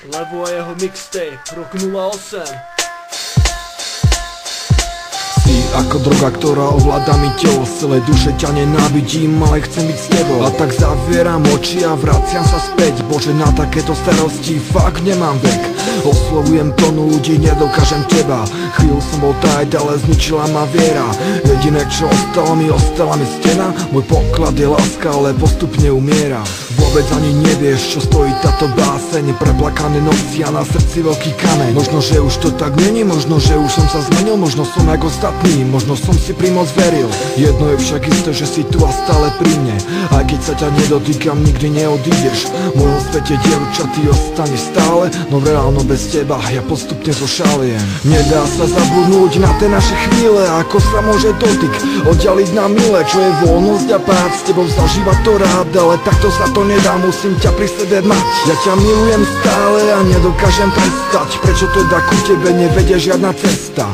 Levo a jeho mixtape, rok 08. Si ako droga, ktorá ovláda mi telo. Z celej duše ťa nenávidím, ale chcem byť s tebou. A tak zavieram oči a vraciam sa späť. Bože, na takéto starosti fakt nemám vek. Oslovujem tonu ľudí, nedokážem teba. Chvíľu som bol tight, ale zničila ma viera. Jediné čo ostala mi stena. Môj poklad je láska, ale postupne umiera. Vôbec ani nevieš, čo stojí táto báseň. Preplakané noci a na srdci veľký kameň. Možno, že už to tak není, možno, že už som sa zmenil. Možno som jak ostatní, možno som si primoc veril. Jedno je však isté, že si tu a stále pri mne. Aj keď sa ťa nedotýkam, nikdy neodídeš. V mojom svete dievča, ty ostaneš stále. No reálno bez teba ja postupne zošaliem. Nedá sa zabudnúť na tie naše chvíle. Ako sa môže dotyk oddialiť na mile. Čo je voľnosť a pád, s tebou zažívať to rád. Ale takto sa to nedá, musím ťa pri sebe mať. Ja ťa milujem stále a nedokážem prestať. Prečo teda ku tebe nevedie žiadna cesta?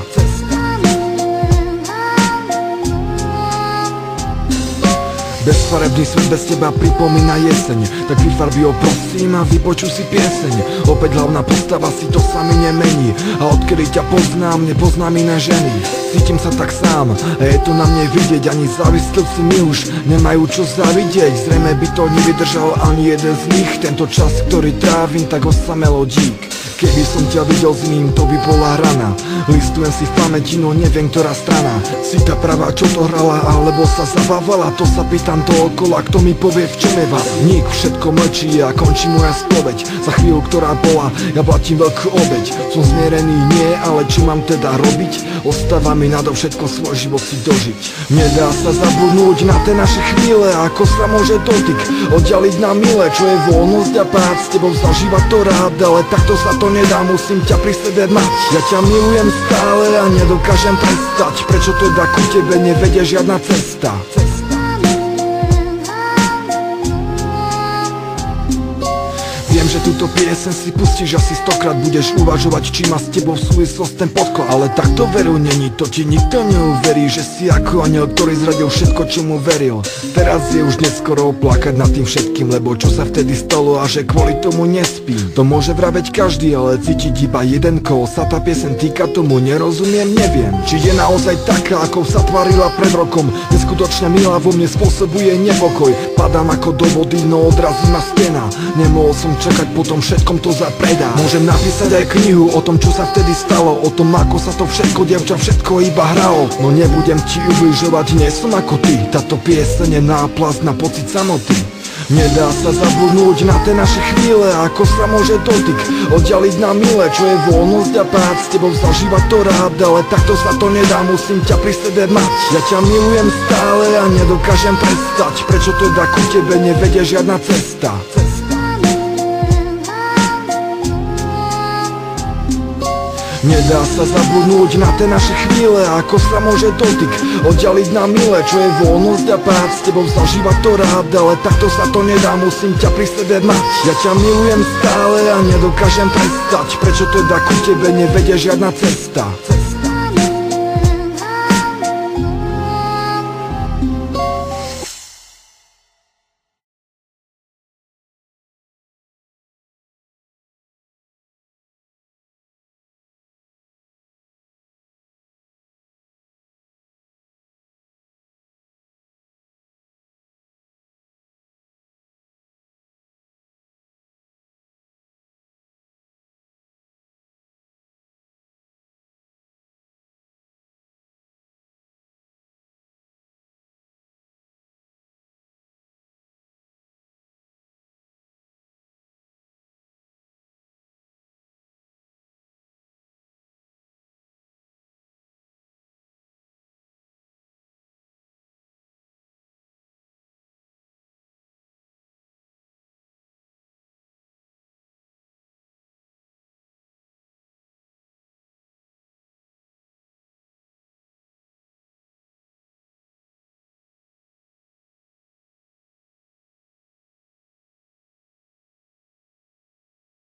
Bezfarebný svet bez teba pripomína jeseň. Tak vyfarbi ho prosím a vypočuj si pieseň. Opäť hlavná postava, si to sa mi nemení. A odkedy ťa poznám, nepoznám iné ženy. Cítim sa tak sám a je to na mne vidieť. Ani závislivci mi už nemajú čo zavidieť. Zrejme by to nevydržal ani jeden z nich. Tento čas, ktorý trávim, tak osamelo dík. Keby som ťa videl s ním, to by bola rana. Listujem si v pamäti, no neviem ktorá strana. Si tá pravá, čo to hrala, alebo sa zabávala. To sa pýtam dookola, kto mi povie v čom je vás. Nik, všetko mlčí a končí moja spoveď. Za chvíľu, ktorá bola, ja platím veľkú obeť. Som zmierený, nie, ale čo mám teda robiť? Ostáva mi nadovšetko svoj život si dožiť. Nedá sa zabudnúť na tie naše chvíle. Ako sa môže dotyk oddialiť na mile. Čo je voľnosť a pád, s tebou zažívať to rád. Ale takto sa to nedá, musím ťa pri sebe mať. Ja ťa milujem stále a nedokážem prestať. Prečo teda ku tebe nevedie žiadna cesta? Viem, že túto piesen si pustíš asi 100-krát. Budeš uvažovať, či má s tebou súvislosť ten podklad. Ale takto veru není, to ti nikto neuverí. Že si ako aniel, ktorý zradil všetko, čo mu veril. Teraz je už neskoro plakať nad tým všetkým. Lebo čo sa vtedy stalo a že kvôli tomu nespím. To môže vraveť každý, ale cítiť iba jeden, koho sa tá piesen týka, tomu nerozumiem, neviem. Či je naozaj taká, ako sa tvarila pred rokom. Neskutočne milá vo mne spôsobuje nepokoj. Padám ako do vody, no odrazí ma stena. Nemohol som čakať, potom všetkom to zapredá. Môžem napísať aj knihu o tom, čo sa vtedy stalo. O tom, ako sa to všetko, dievča, všetko iba hralo. No nebudem ti ubližovať, nie som ako ty. Táto pieseň je náplast na pocit samoty. Nedá sa zabudnúť na tie naše chvíle. Ako sa môže dotyk oddialiť na mile. Čo je voľnosť a pád, s tebou zažívať to rád. Ale takto sa to nedá, musím ťa pri sebe mať. Ja ťa milujem stále a nedokážem prestať. Prečo teda ku tebe nevedie žiadna cesta? Nedá sa zabudnúť na tie naše chvíle. Ako sa môže dotyk oddialiť na mile. Čo je voľnosť a pád, s tebou zažívať to rád. Ale takto sa to nedá, musím ťa pri sebe mať. Ja ťa milujem stále a nedokážem prestať. Prečo teda ku tebe nevedie žiadna cesta?